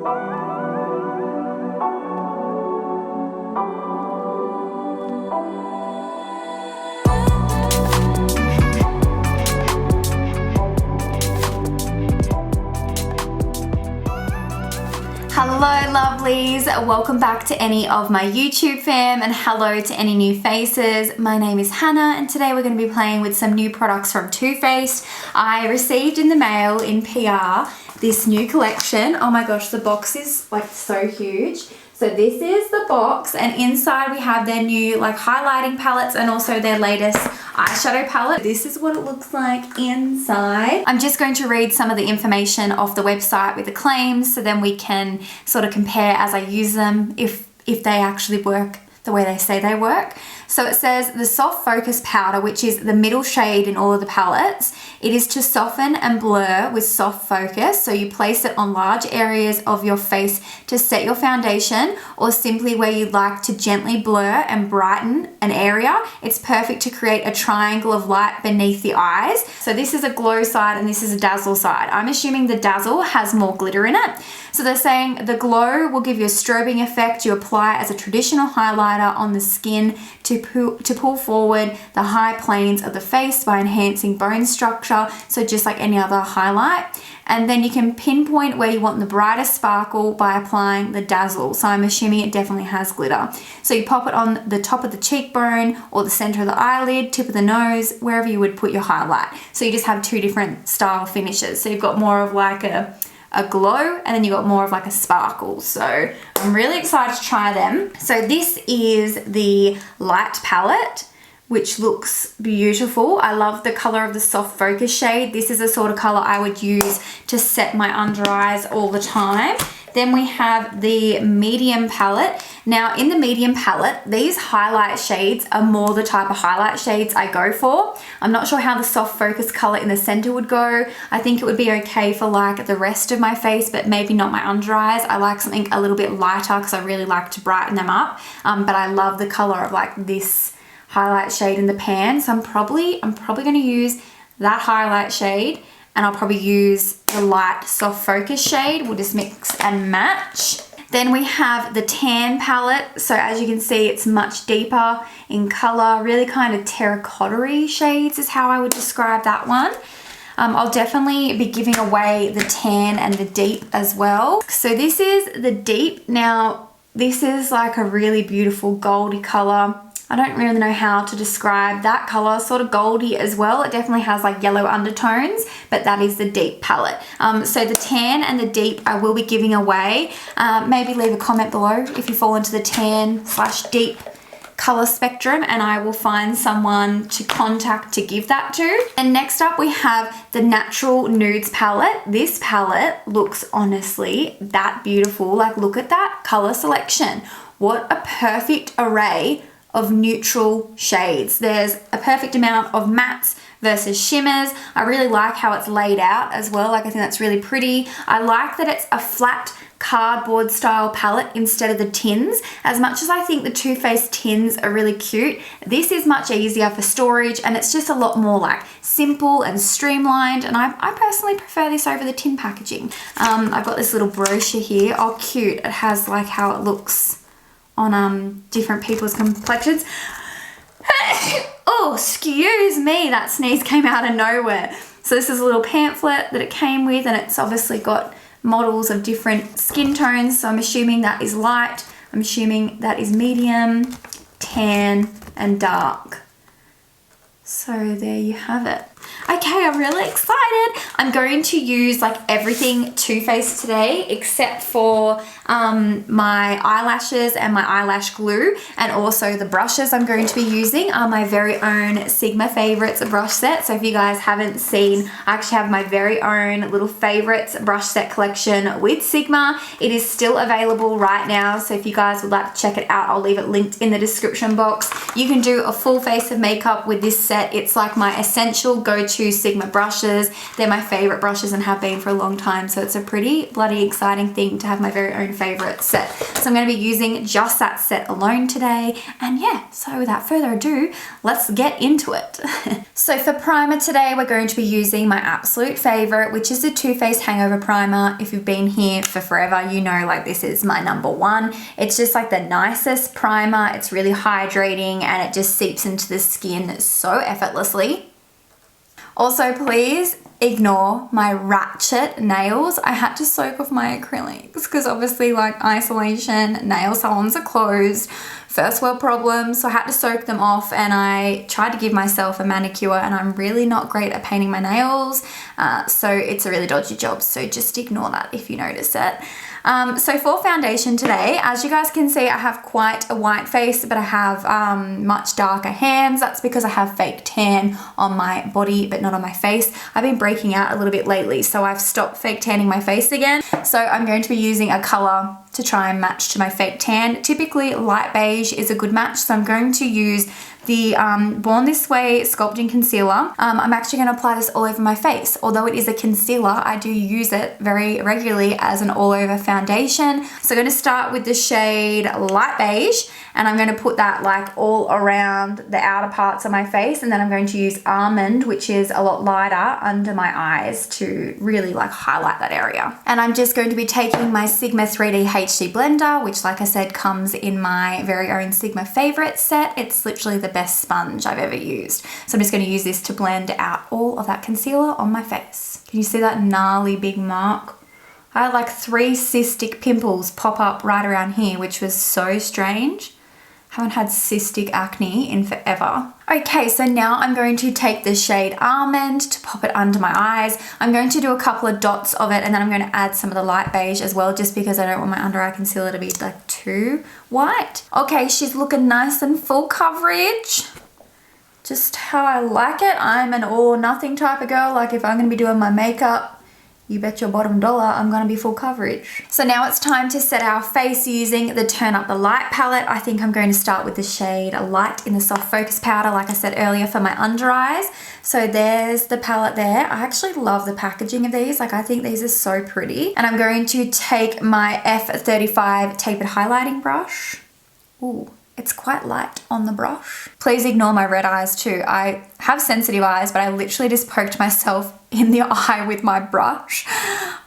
Hello lovelies, welcome back to any of my YouTube fam and hello to any new faces. My name is Hannah and today we're going to be playing with some new products from Too Faced. I received in the mail in PR this new collection. Oh my gosh, the box is like so huge. So this is the box and inside we have their new like highlighting palettes and also their latest eyeshadow palette. This is what it looks like inside. I'm just going to read some of the information off the website with the claims so then we can sort of compare as I use them if they actually work the way they say they work. So it says the soft focus powder, which is the middle shade in all of the palettes. It is to soften and blur with soft focus. So you place it on large areas of your face to set your foundation or simply where you'd like to gently blur and brighten an area. It's perfect to create a triangle of light beneath the eyes. So this is a glow side and this is a dazzle side. I'm assuming the dazzle has more glitter in it. So they're saying the glow will give you a strobing effect you apply as a traditional highlighter on the skin to pull forward the high planes of the face by enhancing bone structure, so just like any other highlight. And then you can pinpoint where you want the brightest sparkle by applying the dazzle. So I'm assuming it definitely has glitter. So you pop it on the top of the cheekbone or the center of the eyelid, tip of the nose, wherever you would put your highlight. So you just have two different style finishes. So you've got more of like a glow and then you got more of like a sparkle. So I'm really excited to try them. So this is the light palette, which looks beautiful. I love the color of the soft focus shade. This is the sort of color I would use to set my under eyes all the time. Then we have the medium palette. Now in the medium palette, these highlight shades are more the type of highlight shades I go for. I'm not sure how the soft focus color in the center would go. I think it would be okay for like the rest of my face, but maybe not my under eyes. I like something a little bit lighter because I really like to brighten them up. But I love the color of like this highlight shade in the pan. So I'm probably gonna use that highlight shade and I'll probably use the light soft focus shade. We'll just mix and match. Then we have the tan palette. So as you can see, it's much deeper in color, really kind of terracotta-y shades is how I would describe that one. I'll definitely be giving away the tan and the deep as well. So this is the deep. Now, this is like a really beautiful goldy color. I don't really know how to describe that color, sort of goldy as well. It definitely has like yellow undertones, but that is the deep palette. So the tan and the deep I will be giving away. Maybe leave a comment below if you fall into the tan/deep color spectrum and I will find someone to contact to give that to. And next up we have the Natural Nudes palette. This palette looks honestly that beautiful. Like look at that color selection. What a perfect array of neutral shades. There's a perfect amount of mattes versus shimmers. I really like how it's laid out as well. Like I think that's really pretty. I like that it's a flat cardboard style palette instead of the tins. As much as I think the Too Faced tins are really cute, this is much easier for storage and it's just a lot more like simple and streamlined, and I personally prefer this over the tin packaging. I've got this little brochure here. Oh cute, it has like how it looks on different people's complexions. Oh, excuse me, that sneeze came out of nowhere. So this is a little pamphlet that it came with and it's obviously got models of different skin tones. So I'm assuming that is light, I'm assuming that is medium, tan and dark. So there you have it. Okay, I'm really excited. I'm going to use like everything Too Faced today except for my eyelashes and my eyelash glue, and also the brushes I'm going to be using are my very own Sigma Favorites brush set. So if you guys haven't seen, I actually have my very own little favorites brush set collection with Sigma. It is still available right now, so if you guys would like to check it out, I'll leave it linked in the description box. You can do a full face of makeup with this set. It's like my essential go go-to Sigma brushes. They're my favorite brushes and have been for a long time, so it's a pretty bloody exciting thing to have my very own favorite set. So I'm going to be using just that set alone today, and yeah, so without further ado, let's get into it. So for primer today, we're going to be using my absolute favorite, which is the Too Faced Hangover Primer. If you've been here for forever, you know like this is my number one. It's just like the nicest primer. It's really hydrating and it just seeps into the skin so effortlessly. Also, please ignore my ratchet nails. I had to soak off my acrylics because obviously like isolation, nail salons are closed, first world problems, so I had to soak them off, and I tried to give myself a manicure, and I'm really not great at painting my nails, so it's a really dodgy job, so just ignore that if you notice it. So for foundation today, as you guys can see, I have quite a white face, but I have much darker hands. That's because I have fake tan on my body, but not on my face. I've been breaking out a little bit lately, so I've stopped fake tanning my face again. So I'm going to be using a color to try and match to my fake tan. Typically light beige is a good match, so I'm going to use the Born This Way Sculpting Concealer. I'm actually going to apply this all over my face. Although it is a concealer, I do use it very regularly as an all-over foundation. So I'm going to start with the shade Light Beige, and I'm going to put that like all around the outer parts of my face, and then I'm going to use Almond, which is a lot lighter, under my eyes to really like highlight that area. And I'm just going to be taking my Sigma 3D HD blender, which like I said comes in my very own Sigma favorite set. It's literally the best sponge I've ever used. So I'm just going to use this to blend out all of that concealer on my face. Can you see that gnarly big mark? I had like 3 cystic pimples pop up right around here, which was so strange. Haven't had cystic acne in forever. Okay, so now I'm going to take the shade Almond to pop it under my eyes. I'm going to do a couple of dots of it, and then I'm going to add some of the light beige as well, just because I don't want my under eye concealer to be like too white. Okay, she's looking nice and full coverage. Just how I like it. I'm an all or nothing type of girl. Like if I'm going to be doing my makeup, you bet your bottom dollar I'm going to be full coverage. So now it's time to set our face using the Turn Up the Light palette. I think I'm going to start with the shade Light in the Soft Focus Powder, like I said earlier, for my under eyes. So there's the palette there. I actually love the packaging of these. Like I think these are so pretty. And I'm going to take my F35 tapered highlighting brush. Ooh. It's quite light on the brush. Please ignore my red eyes too. I have sensitive eyes, but I literally just poked myself in the eye with my brush.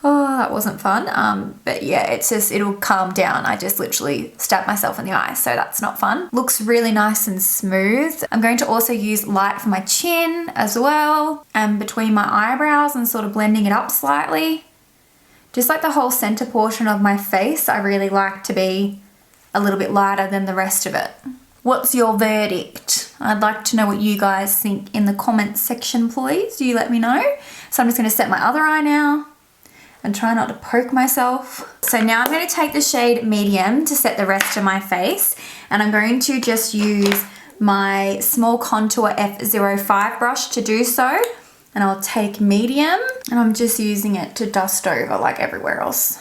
Oh, that wasn't fun. But yeah, it's just, it'll calm down. I just literally stabbed myself in the eye, so that's not fun. Looks really nice and smooth. I'm going to also use light for my chin as well, and between my eyebrows, and sort of blending it up slightly. Just like the whole center portion of my face, I really like to be a little bit lighter than the rest of it. What's your verdict? I'd like to know what you guys think in the comments section, please. You let me know. So I'm just going to set my other eye now and try not to poke myself. So now I'm going to take the shade Medium to set the rest of my face, and I'm going to just use my small contour F05 brush to do so. And I'll take Medium, and I'm just using it to dust over like everywhere else,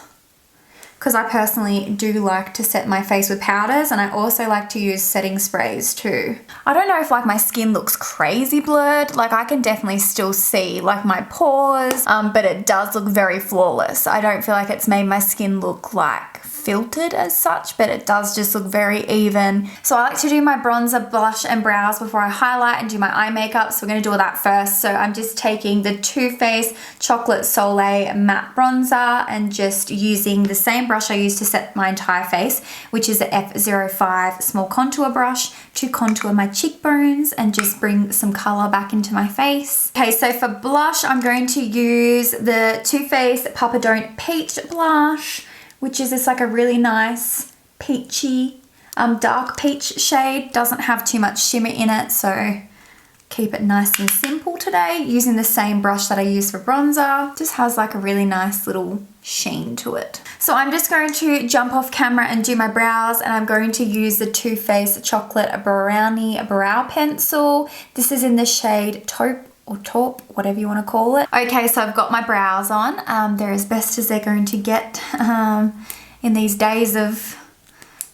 because I personally do like to set my face with powders, and I also like to use setting sprays too. I don't know if like my skin looks crazy blurred. Like I can definitely still see like my pores, but it does look very flawless. I don't feel like it's made my skin look like filtered as such, but it does just look very even. So I like to do my bronzer, blush and brows before I highlight and do my eye makeup, so we're going to do all that first. So I'm just taking the Too Faced Chocolate Soleil Matte Bronzer and just using the same brush I used to set my entire face, which is the F05 small contour brush, to contour my cheekbones and just bring some color back into my face. Okay, so for blush, I'm going to use the Too Faced Papa Don't Peach blush, which is just like a really nice peachy, dark peach shade. Doesn't have too much shimmer in it, so keep it nice and simple today. Using the same brush that I use for bronzer. Just has like a really nice little sheen to it. So I'm just going to jump off camera and do my brows, and I'm going to use the Too Faced Chocolate Brownie Brow Pencil. This is in the shade Taupe or taupe, whatever you want to call it. Okay, so I've got my brows on. They're as best as they're going to get in these days of,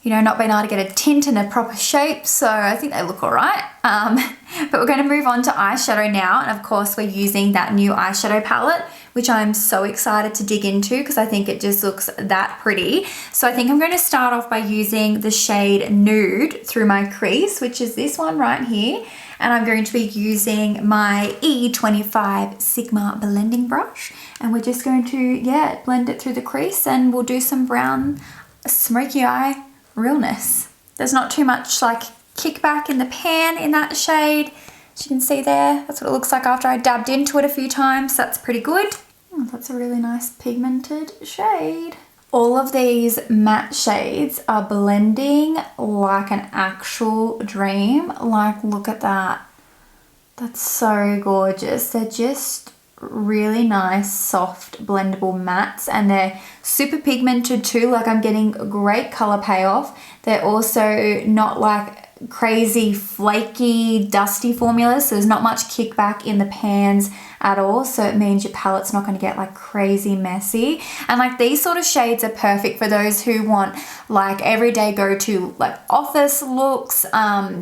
you know, not being able to get a tint in a proper shape, so I think they look all right. But we're going to move on to eyeshadow now, and of course we're using that new eyeshadow palette, which I'm so excited to dig into because I think it just looks that pretty. So I think I'm going to start off by using the shade Nude through my crease, which is this one right here, and I'm going to be using my E25 Sigma blending brush, and we're just going to, blend it through the crease, and we'll do some brown smoky eye realness. There's not too much like kickback in the pan in that shade. As you can see there, that's what it looks like after I dabbed into it a few times. That's pretty good. Oh, that's a really nice pigmented shade. All of these matte shades are blending like an actual dream. Like, look at that. That's so gorgeous. They're just really nice, soft, blendable mattes, and they're super pigmented too. Like, I'm getting great color payoff. They're also not like crazy flaky dusty formulas, so there's not much kickback in the pans at all, so it means your palette's not going to get like crazy messy. And like, these sort of shades are perfect for those who want like everyday go-to like office looks,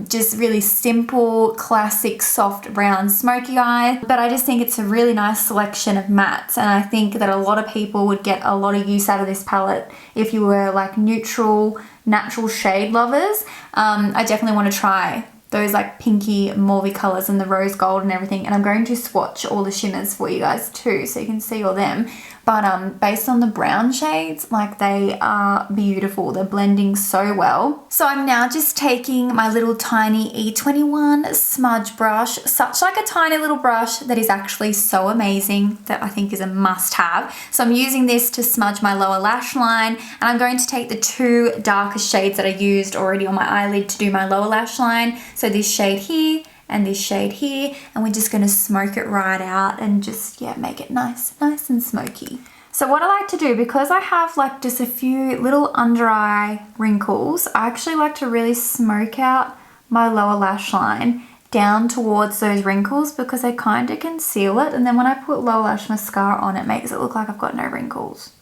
just really simple classic soft brown smoky eye. But I just think it's a really nice selection of mattes, and I think that a lot of people would get a lot of use out of this palette if you were like neutral natural shade lovers. I definitely want to try those like pinky mauvey colors and the rose gold and everything, and I'm going to swatch all the shimmers for you guys too so you can see all them. But based on the brown shades, like, they are beautiful. They're blending so well. So I'm now just taking my little tiny E21 smudge brush, such like a tiny little brush that is actually so amazing, that I think is a must have. So I'm using this to smudge my lower lash line, and I'm going to take the two darkest shades that I used already on my eyelid to do my lower lash line. So this shade here and this shade here, and we're just going to smoke it right out and just, make it nice and smoky. So what I like to do, because I have like just a few little under eye wrinkles, I actually like to really smoke out my lower lash line down towards those wrinkles, because they kind of conceal it, and then when I put lower lash mascara on, it makes it look like I've got no wrinkles,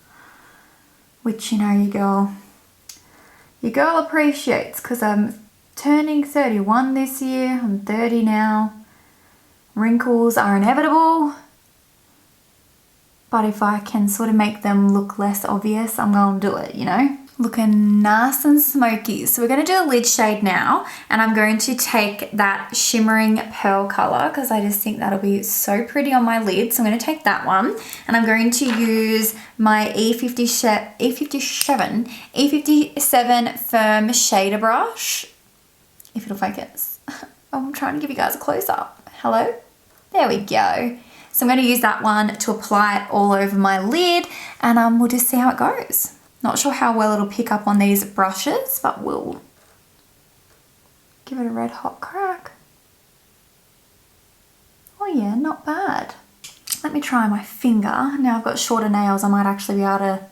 which, you know, your girl appreciates, because I'm turning 31 this year. I'm 30 now. Wrinkles are inevitable, but if I can sort of make them look less obvious, I'm going to do it, you know? Looking nice and smoky. So we're going to do a lid shade now, and I'm going to take that shimmering pearl color because I just think that'll be so pretty on my lid. So I'm going to take that one, and I'm going to use my E57 Firm Shader Brush. If it'll focus. Oh, I'm trying to give you guys a close-up. Hello? There we go. So I'm going to use that one to apply it all over my lid, and we'll just see how it goes. Not sure how well it'll pick up on these brushes, but we'll give it a red hot crack. Oh yeah, not bad. Let me try my finger. Now I've got shorter nails, I might actually be able to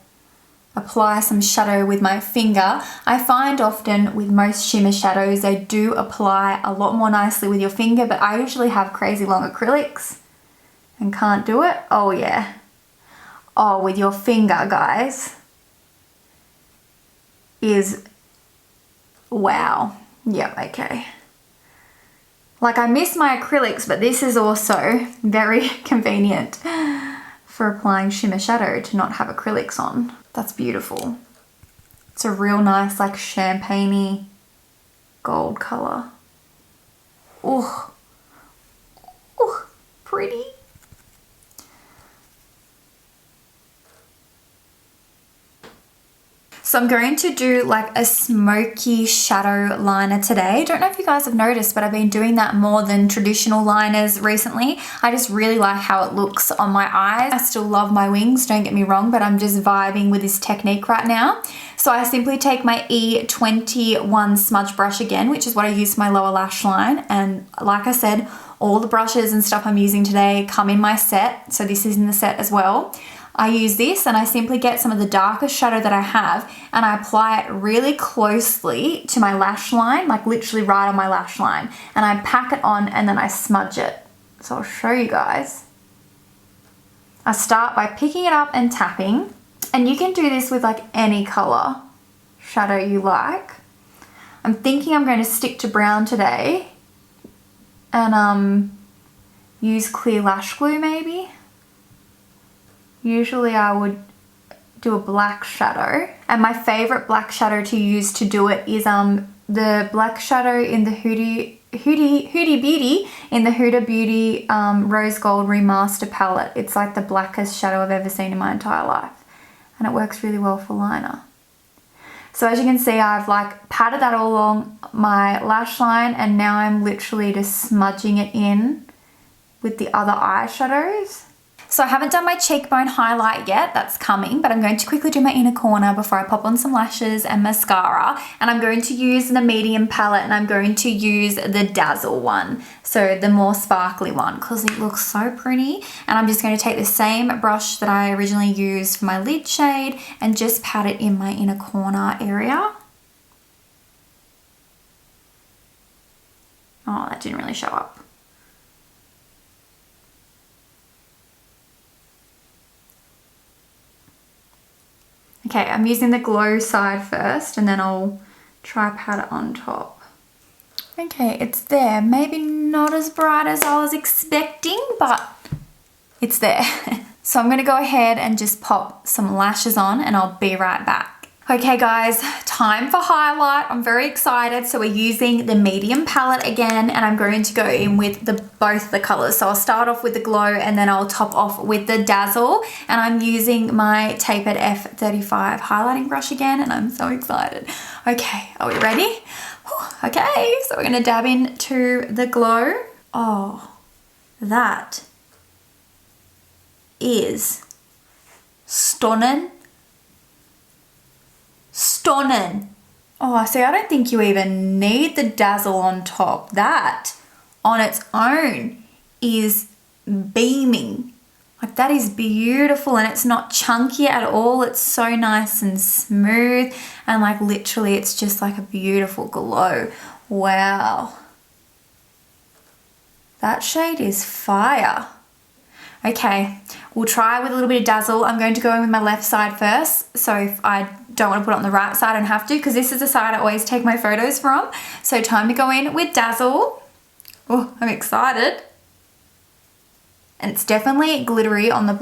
apply some shadow with my finger. I find often with most shimmer shadows, they do apply a lot more nicely with your finger, but I usually have crazy long acrylics and can't do it. Oh yeah. Oh, with your finger, guys, is wow. Yeah, okay. Like, I miss my acrylics, but this is also very convenient for applying shimmer shadow to not have acrylics on. That's beautiful. It's a real nice, like, champagne-y gold color. Oh, pretty. So I'm going to do like a smoky shadow liner today. Don't know if you guys have noticed, but I've been doing that more than traditional liners recently. I just really like how it looks on my eyes. I still love my wings, don't get me wrong, but I'm just vibing with this technique right now. So I simply take my E21 smudge brush again, which is what I use for my lower lash line. And like I said, all the brushes and stuff I'm using today come in my set. So this is in the set as well. I use this and I simply get some of the darkest shadow that I have and I apply it really closely to my lash line, like literally right on my lash line. And I pack it on and then I smudge it. So I'll show you guys. I start by picking it up and tapping. And you can do this with like any color shadow you like. I'm thinking I'm going to stick to brown today and use clear lash glue maybe. Usually I would do a black shadow, and my favorite black shadow to use to do it is the black shadow in the Huda Beauty in the Huda Beauty Rose Gold Remaster palette. It's like the blackest shadow I've ever seen in my entire life, and it works really well for liner. So as you can see, I've like patted that all along my lash line, and now I'm literally just smudging it in with the other eyeshadows. So I haven't done my cheekbone highlight yet, that's coming, but I'm going to quickly do my inner corner before I pop on some lashes and mascara. And I'm going to use the medium palette, and I'm going to use the Dazzle one, so the more sparkly one, because it looks so pretty. And I'm just going to take the same brush that I originally used for my lid shade and just pat it in my inner corner area. Oh, that didn't really show up. Okay, I'm using the glow side first, and then I'll try pat it on top. Okay, it's there. Maybe not as bright as I was expecting, but it's there. So I'm gonna go ahead and just pop some lashes on, and I'll be right back. Okay guys, time for highlight. I'm very excited. So we're using the medium palette again, and I'm going to go in with both the colors. So I'll start off with the glow, and then I'll top off with the Dazzle. And I'm using my tapered F35 highlighting brush again, and I'm so excited. Okay, are we ready? Okay, so we're gonna dab into the glow. Oh, that is stunning. Stunning. Oh, see, I don't think you even need the Dazzle on top. That on its own is beaming. Like, that is beautiful, and it's not chunky at all. It's so nice and smooth, and like literally it's just like a beautiful glow. Wow. That shade is fire. Okay, we'll try with a little bit of Dazzle. I'm going to go in with my left side first. So if I don't want to put it on the right side, I don't have to, because this is the side I always take my photos from. So time to go in with Dazzle. Oh, I'm excited. And it's definitely glittery on the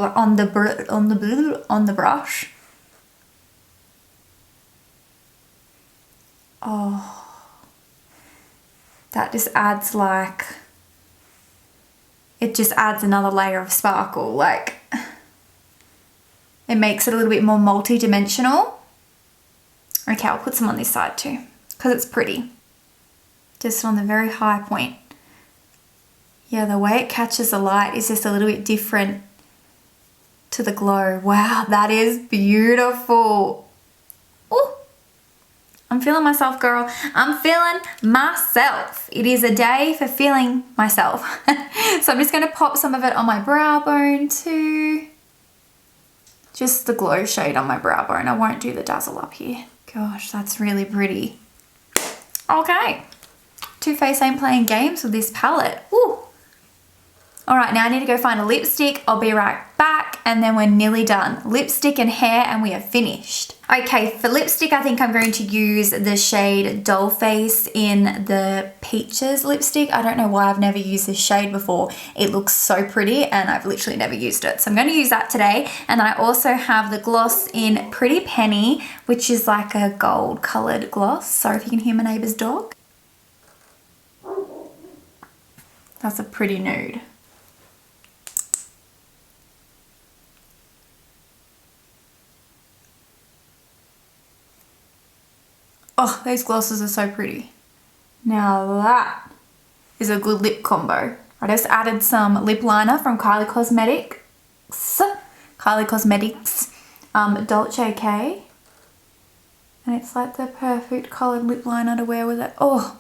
brush. Oh, that just adds like, it just adds another layer of sparkle. Like, it makes it a little bit more multi-dimensional. Okay, I'll put some on this side too, because it's pretty. Just on the very high point. Yeah, the way it catches the light is just a little bit different to the glow. Wow, that is beautiful. Ooh. I'm feeling myself, girl. I'm feeling myself. It is a day for feeling myself. So I'm just going to pop some of it on my brow bone too. Just the glow shade on my brow bone. I won't do the Dazzle up here. Gosh, that's really pretty. Okay. Too Faced ain't playing games with this palette. Ooh. All right, now I need to go find a lipstick. I'll be right back, and then we're nearly done. Lipstick and hair, and we are finished. Okay, for lipstick, I think I'm going to use the shade Doll Face in the Peaches lipstick. I don't know why I've never used this shade before. It looks so pretty, and I've literally never used it. So I'm going to use that today. And then I also have the gloss in Pretty Penny, which is like a gold colored gloss. Sorry if you can hear my neighbor's dog. That's a pretty nude. Oh, those glosses are so pretty. Now that is a good lip combo. I just added some lip liner from Kylie Cosmetics, Dolce K. And it's like the perfect coloured lip liner to wear with it. Oh,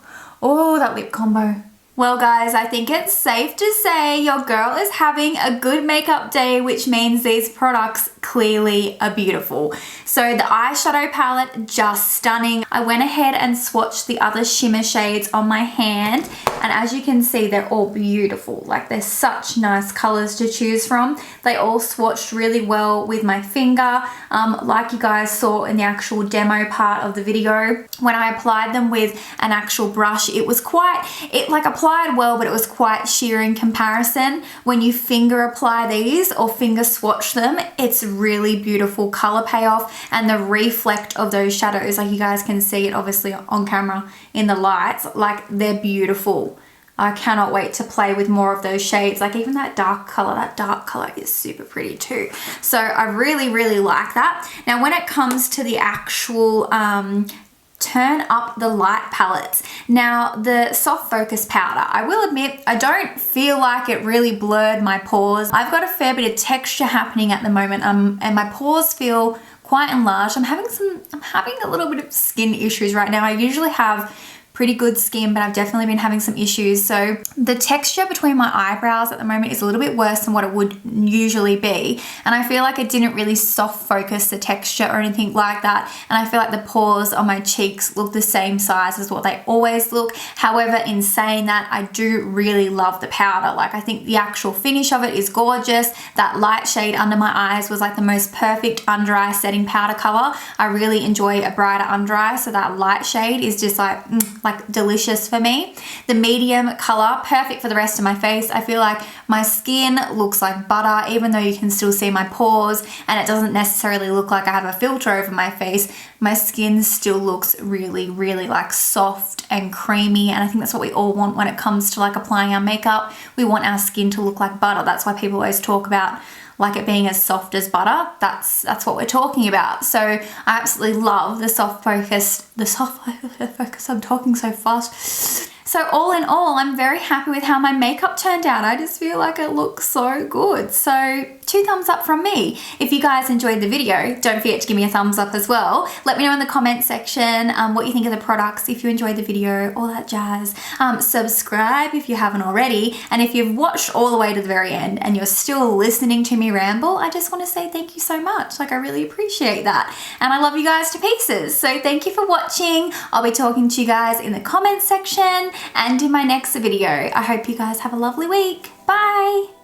that lip combo. Well guys, I think it's safe to say your girl is having a good makeup day, which means these products clearly are beautiful. So the eyeshadow palette, just stunning. I went ahead and swatched the other shimmer shades on my hand, and as you can see, they're all beautiful. Like, they're such nice colors to choose from. They all swatched really well with my finger, like you guys saw in the actual demo part of the video. When I applied them with an actual brush, it was applied well, but it was quite sheer in comparison. When you finger apply these or finger swatch them, it's really beautiful color payoff, and the reflect of those shadows, like you guys can see it obviously on camera in the lights, like, they're beautiful. I cannot wait to play with more of those shades. Like, even that dark color is super pretty too. So I really, really like that. Now, when it comes to the actual turn up the light palettes. Now, the soft focus powder, I will admit, I don't feel like it really blurred my pores. I've got a fair bit of texture happening at the moment, and my pores feel quite enlarged. I'm having a little bit of skin issues right now. I usually have pretty good skin, but I've definitely been having some issues. So the texture between my eyebrows at the moment is a little bit worse than what it would usually be. And I feel like it didn't really soft focus the texture or anything like that. And I feel like the pores on my cheeks look the same size as what they always look. However, in saying that, I do really love the powder. Like, I think the actual finish of it is gorgeous. That light shade under my eyes was like the most perfect under eye setting powder color. I really enjoy a brighter under eye, so that light shade is just like delicious for me. The medium color, perfect for the rest of my face. I feel like my skin looks like butter, even though you can still see my pores, and it doesn't necessarily look like I have a filter over my face. My skin still looks really, really like soft and creamy, and I think that's what we all want when it comes to like applying our makeup. We want our skin to look like butter. That's why people always talk about like it being as soft as butter. That's what we're talking about. So I absolutely love the soft focus, I'm talking so fast. So all in all, I'm very happy with how my makeup turned out. I just feel like it looks so good. So 2 thumbs up from me. If you guys enjoyed the video, don't forget to give me a thumbs up as well. Let me know in the comment section what you think of the products, if you enjoyed the video, all that jazz. Subscribe if you haven't already. And if you've watched all the way to the very end and you're still listening to me ramble, I just want to say thank you so much. Like, I really appreciate that. And I love you guys to pieces. So thank you for watching. I'll be talking to you guys in the comment section and in my next video. I hope you guys have a lovely week. Bye.